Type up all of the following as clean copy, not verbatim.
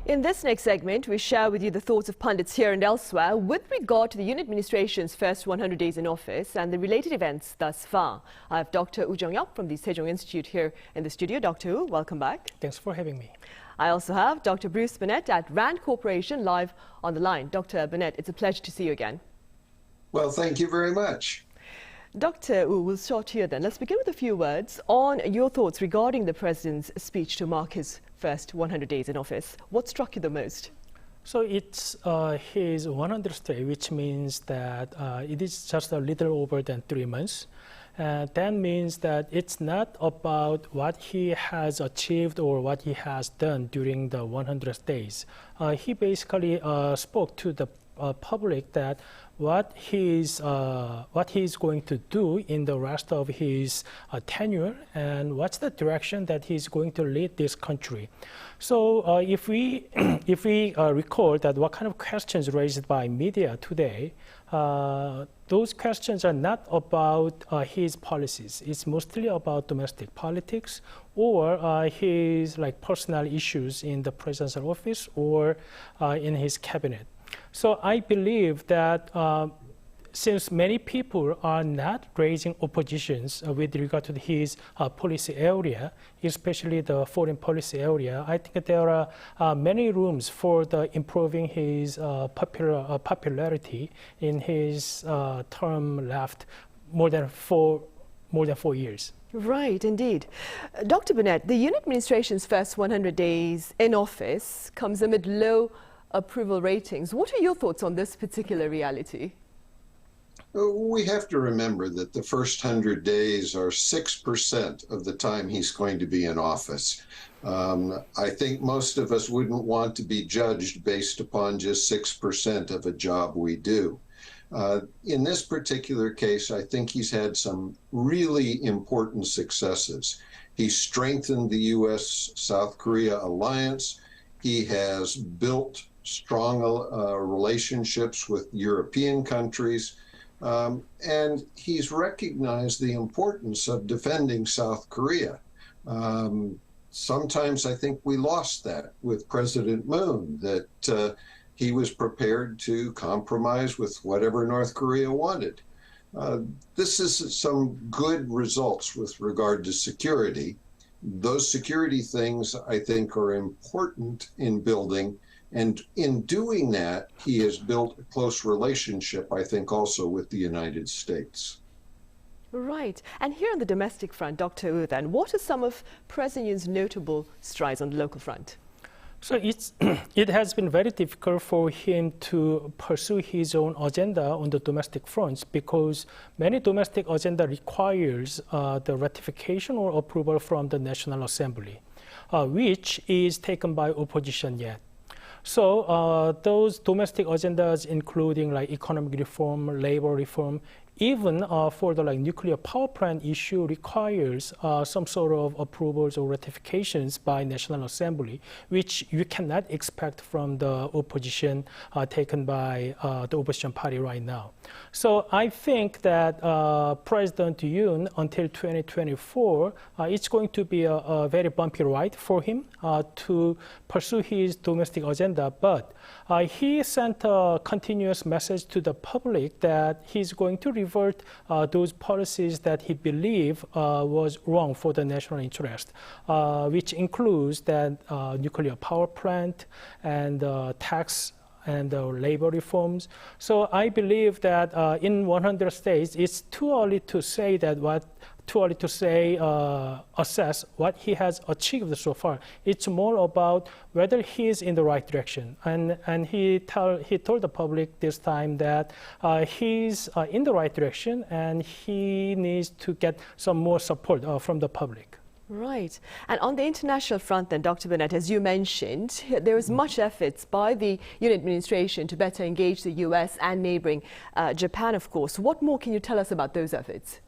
In this next segment, we share with you the thoughts of pundits here and elsewhere with regard to the Yoon administration's first 100 days in office and the related events thus far. I have Doctor Woo Jung-Yeop from the Sejong Institute here in the studio. Dr. Woo, welcome back. Thanks for having me. I also have Dr. Bruce Bennett at RAND Corporation live on the line. Dr. Bennett, it's a pleasure to see you again. Well, thank you very much. Dr. Woo, we'll start here then. Let's begin with a few words on your thoughts regarding the President's speech to mark his first 100 days in office. What struck you the most? So it's his 100th day, which means that it is just a little over than 3 months. That means that it's not about what he has achieved or what he has done during the 100 days. He basically spoke to the public that what he's going to do in the rest of his tenure and what's the direction that he's going to lead this country. So if we recall that what kind of questions raised by media today, those questions are not about his policies. It's mostly about domestic politics or his personal issues in the presidential office or in his cabinet. So I believe that since many people are not raising oppositions with regard to his policy area, especially the foreign policy area, I think there are many rooms for improving his popularity in his term left more than 4 years. Right, indeed. Dr. Bennett, the Yoon administration's first 100 days in office comes amid low approval ratings. What are your thoughts on this particular reality? We have to remember that the first 100 days are 6% of the time he's going to be in office. I think most of us wouldn't want to be judged based upon just 6% of a job we do. In this particular case, I think he's had some really important successes. He strengthened the U.S.-South Korea alliance. He has built strong relationships with European countries. And he's recognized the importance of defending South Korea. Sometimes I think we lost that with President Moon, that he was prepared to compromise with whatever North Korea wanted. This is some good results with regard to security. Those security things, I think, are important in building. And in doing that, he has built a close relationship, I think, also with the United States. Right. And here on the domestic front, Dr. Woo, then, what are some of President Yoon's notable strides on the local front? So it has been very difficult for him to pursue his own agenda on the domestic fronts because many domestic agenda requires the ratification or approval from the National Assembly, which is taken by opposition yet. So those domestic agendas, including economic reform, labor reform, even for the nuclear power plant issue requires some sort of approvals or ratifications by National Assembly, which you cannot expect from the opposition taken by the opposition party right now. So I think that President Yoon until 2024, it's going to be a very bumpy ride for him to pursue his domestic agenda, but he sent a continuous message to the public that he's going to revert those policies that he believed was wrong for the national interest, which includes that nuclear power plant and tax and labor reforms. So I believe that in 100 states, it's too early to say assess what he has achieved so far. It's more about whether he is in the right direction. And he told the public this time that he's in the right direction and he needs to get some more support from the public. Right. And on the international front then, Dr. Bennett, as you mentioned, there is much efforts by the Yoon administration to better engage the U.S. and neighboring Japan, of course. What more can you tell us about those efforts?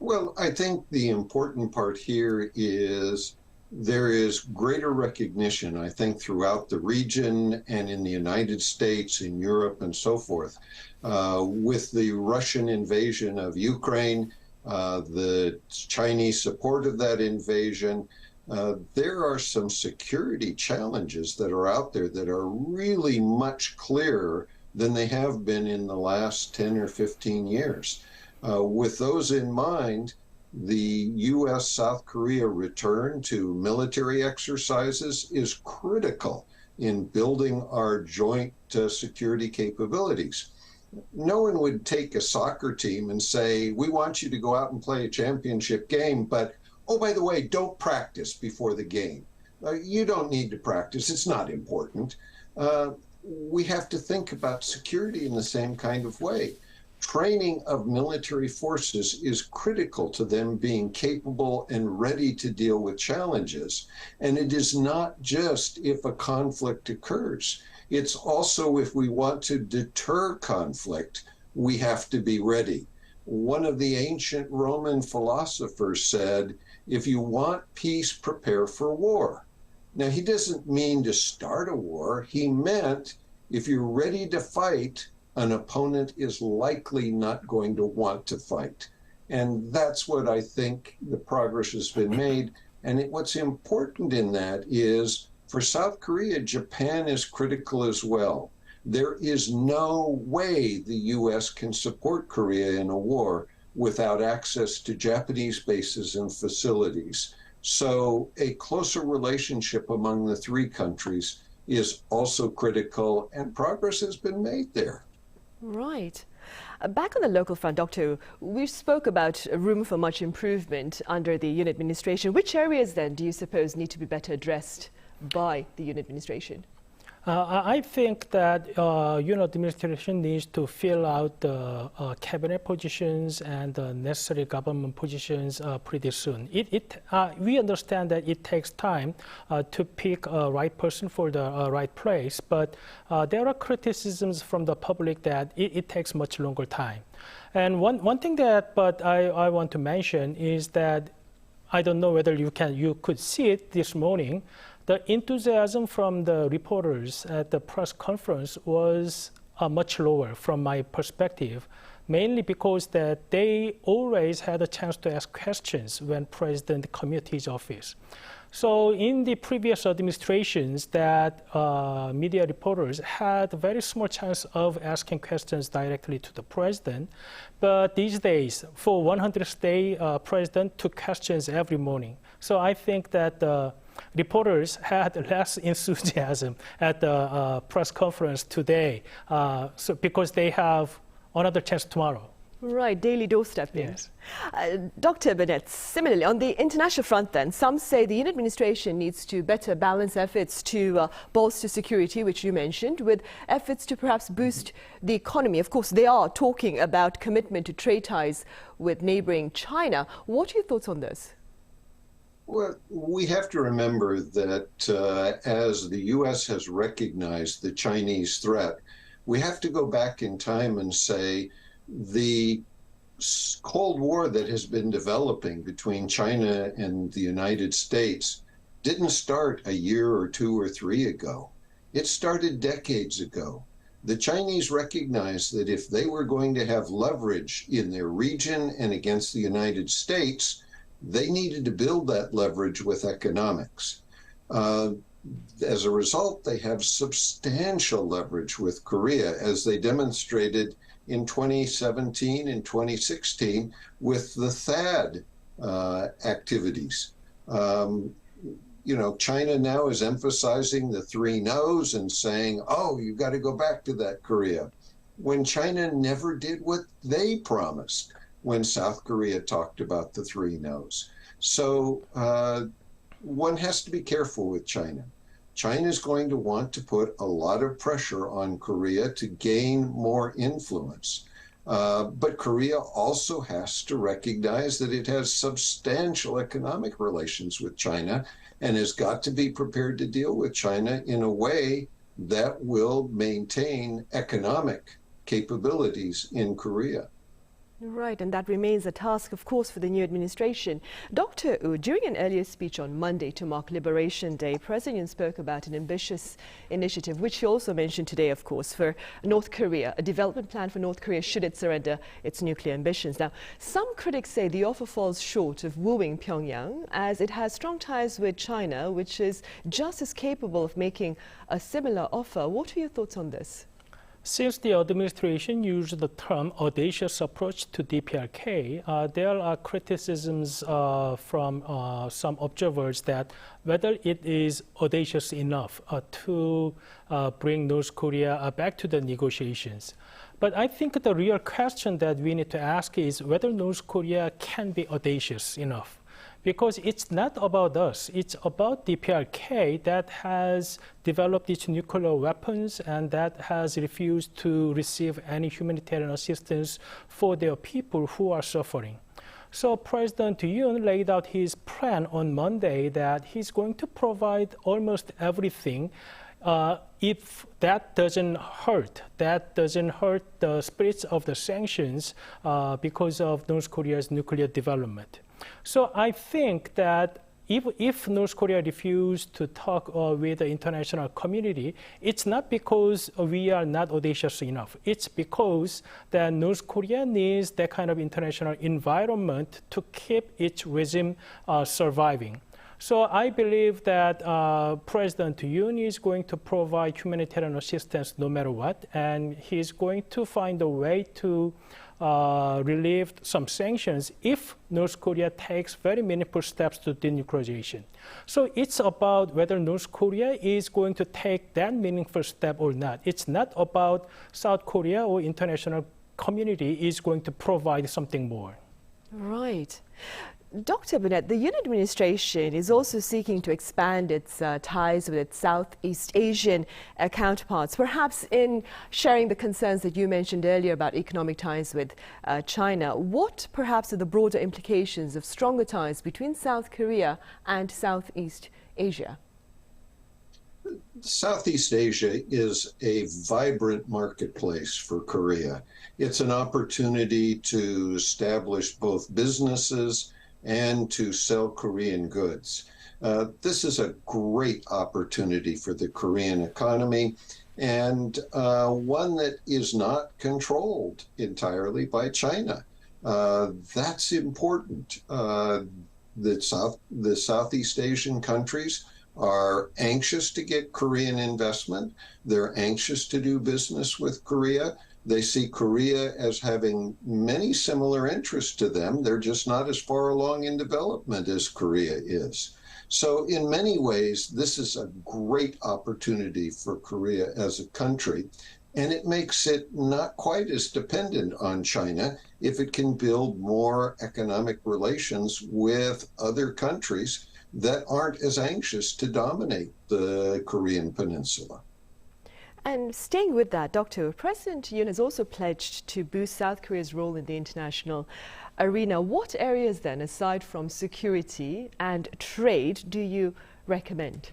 Well, I think the important part here is there is greater recognition, I think, throughout the region and in the United States, in Europe, and so forth. With the Russian invasion of Ukraine, the Chinese support of that invasion, there are some security challenges that are out there that are really much clearer than they have been in the last 10 or 15 years. With those in mind, the U.S.-South Korea return to military exercises is critical in building our joint security capabilities. No one would take a soccer team and say, we want you to go out and play a championship game, but, oh, by the way, don't practice before the game. You don't need to practice. It's not important. We have to think about security in the same kind of way. Training of military forces is critical to them being capable and ready to deal with challenges. And it is not just if a conflict occurs. It's also if we want to deter conflict, we have to be ready. One of the ancient Roman philosophers said, if you want peace, prepare for war. Now, he doesn't mean to start a war. He meant if you're ready to fight, an opponent is likely not going to want to fight. And that's what I think the progress has been made. And what's important in that is for South Korea, Japan is critical as well. There is no way the U.S. can support Korea in a war without access to Japanese bases and facilities. So a closer relationship among the three countries is also critical, and progress has been made there. Right. Back on the local front, Doctor, we spoke about room for much improvement under the Yoon administration. Which areas then do you suppose need to be better addressed by the Yoon administration? I think that Yoon administration needs to fill out the cabinet positions and the necessary government positions pretty soon. We understand that it takes time to pick a right person for the right place, but there are criticisms from the public that it takes much longer time. And one thing that I want to mention is that I don't know whether you could see it this morning. The enthusiasm from the reporters at the press conference was much lower from my perspective, mainly because that they always had a chance to ask questions when President came to his office. So in the previous administrations, that media reporters had a very small chance of asking questions directly to the president. But these days, for 100th day, president took questions every morning. So I think that reporters had less enthusiasm at the press conference today, because they have another chance tomorrow. Right, daily doorstep. Yes. Dr. Bennett, similarly, on the international front then, some say the Yoon administration needs to better balance efforts to bolster security, which you mentioned, with efforts to perhaps boost the economy. Of course, they are talking about commitment to trade ties with neighboring China. What are your thoughts on this? Well, we have to remember that as the U.S. has recognized the Chinese threat, we have to go back in time and say the Cold War that has been developing between China and the United States didn't start a year or two or three ago. It started decades ago. The Chinese recognized that if they were going to have leverage in their region and against the United States, they needed to build that leverage with economics. As a result, they have substantial leverage with Korea, as they demonstrated in 2017 and 2016 with the THAAD activities. China now is emphasizing the 3 no's and saying, oh, you've got to go back to that Korea, when China never did what they promised when South Korea talked about the 3 no's. So one has to be careful with China. China is going to want to put a lot of pressure on Korea to gain more influence. But Korea also has to recognize that it has substantial economic relations with China and has got to be prepared to deal with China in a way that will maintain economic capabilities in Korea. Right, and that remains a task, of course, for the new administration. Dr. Woo, during an earlier speech on Monday to mark Liberation Day, President Yoon spoke about an ambitious initiative, which he also mentioned today, of course, for North Korea, a development plan for North Korea should it surrender its nuclear ambitions. Now, some critics say the offer falls short of wooing Pyongyang, as it has strong ties with China, which is just as capable of making a similar offer. What are your thoughts on this? Since the administration used the term audacious approach to DPRK, there are criticisms from some observers that whether it is audacious enough to bring North Korea back to the negotiations. But I think the real question that we need to ask is whether North Korea can be audacious enough. Because it's not about us, it's about DPRK that has developed its nuclear weapons and that has refused to receive any humanitarian assistance for their people who are suffering. So President Yoon laid out his plan on Monday that he's going to provide almost everything if that doesn't hurt the spirits of the sanctions because of North Korea's nuclear development. So I think that if North Korea refused to talk with the international community, it's not because we are not audacious enough. It's because that North Korea needs that kind of international environment to keep its regime surviving. So I believe that President Yoon is going to provide humanitarian assistance no matter what, and he's going to find a way to relieve some sanctions if North Korea takes very meaningful steps to denuclearization. So it's about whether North Korea is going to take that meaningful step or not. It's not about South Korea or international community is going to provide something more. Right. Dr. Bennett, the Yoon administration is also seeking to expand its ties with its Southeast Asian counterparts, perhaps in sharing the concerns that you mentioned earlier about economic ties with China. What perhaps are the broader implications of stronger ties between South Korea and Southeast Asia? Southeast Asia is a vibrant marketplace for Korea. It's an opportunity to establish both businesses and to sell Korean goods. This is a great opportunity for the Korean economy and one that is not controlled entirely by China. That's important. The Southeast Asian countries are anxious to get Korean investment. They're anxious to do business with Korea. They see Korea as having many similar interests to them. They're just not as far along in development as Korea is. So in many ways, this is a great opportunity for Korea as a country, and it makes it not quite as dependent on China if it can build more economic relations with other countries that aren't as anxious to dominate the Korean peninsula. And staying with that, Dr. President Yoon has also pledged to boost South Korea's role in the international arena. What areas then, aside from security and trade, do you recommend?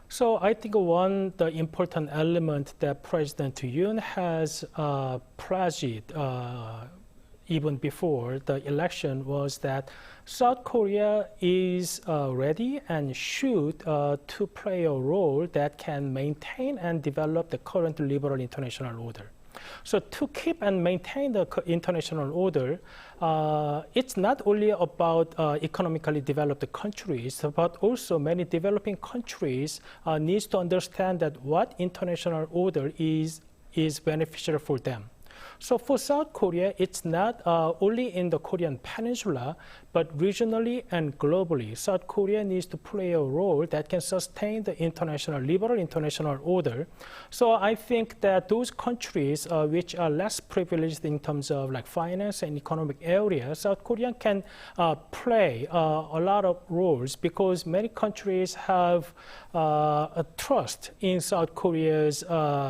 So I think the important element that President Yoon has pledged even before the election was that South Korea is ready and should to play a role that can maintain and develop the current liberal international order. So to keep and maintain the international order, it's not only about economically developed countries, but also many developing countries needs to understand that what international order is beneficial for them. So for South Korea, it's not only in the Korean peninsula, but regionally and globally. South Korea needs to play a role that can sustain the liberal international order. So I think that those countries which are less privileged in terms of like finance and economic areas, South Korea can play a lot of roles because many countries have a trust in South Korea's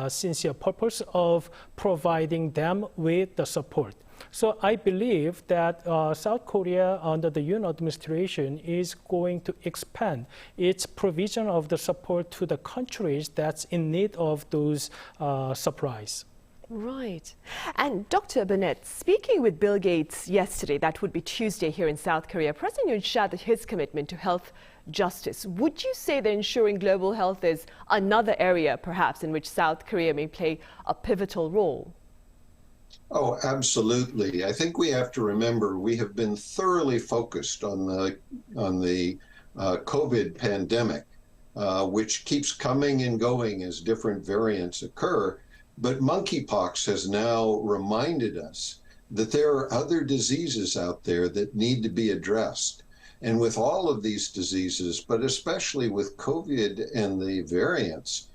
sincere purpose of providing them with the support. So I believe that South Korea under the Yoon administration is going to expand its provision of the support to the countries that's in need of those supplies. Right. And Dr. Bennett, speaking with Bill Gates yesterday, that would be Tuesday here in South Korea, President Yoon shared his commitment to health justice. Would you say that ensuring global health is another area, perhaps, in which South Korea may play a pivotal role? Oh, absolutely. I think we have to remember we have been thoroughly focused on the COVID pandemic, which keeps coming and going as different variants occur. But monkeypox has now reminded us that there are other diseases out there that need to be addressed. And with all of these diseases, but especially with COVID and the variants,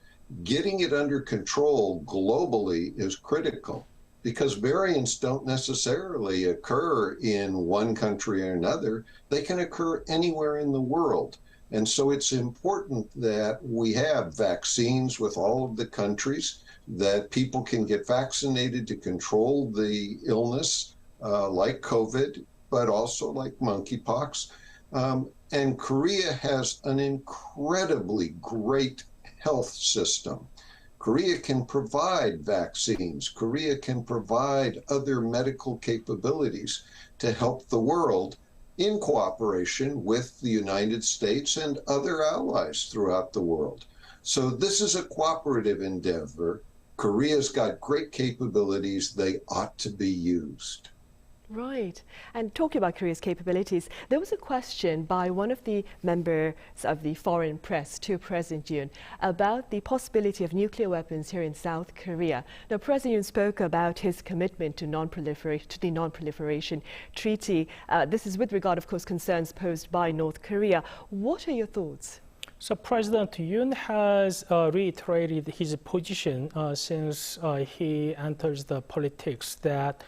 getting it under control globally is critical, because variants don't necessarily occur in one country or another. They can occur anywhere in the world. And so it's important that we have vaccines with all of the countries, that people can get vaccinated to control the illness like COVID, but also like monkeypox. And Korea has an incredibly great health system. Korea can provide vaccines. Korea can provide other medical capabilities to help the world in cooperation with the United States and other allies throughout the world. So this is a cooperative endeavor. Korea's got great capabilities. They ought to be used. Right. And talking about Korea's capabilities, there was a question by one of the members of the foreign press to President Yoon about the possibility of nuclear weapons here in South Korea. Now, President Yoon spoke about his commitment to the Non-Proliferation Treaty. This is with regard, of course, concerns posed by North Korea. What are your thoughts? So President Yoon has reiterated his position since he enters the politics that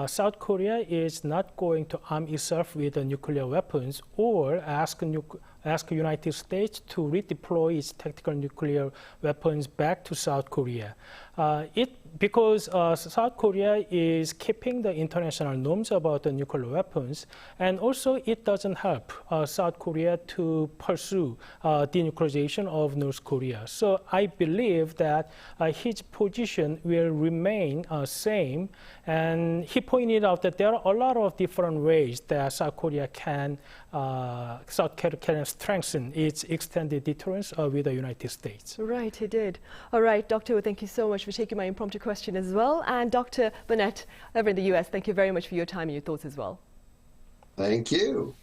South Korea is not going to arm itself with nuclear weapons or ask United States to redeploy its tactical nuclear weapons back to South Korea. Because South Korea is keeping the international norms about the nuclear weapons, and also it doesn't help South Korea to pursue denuclearization of North Korea. So I believe that his position will remain same, and he pointed out that there are a lot of different ways that South Korea can strengthen its extended deterrence with the United States. Right, he did. All right, Dr. Woo, thank you so much for taking my impromptu question as well. And Dr. Bennett, over in the US, thank you very much for your time and your thoughts as well. Thank you.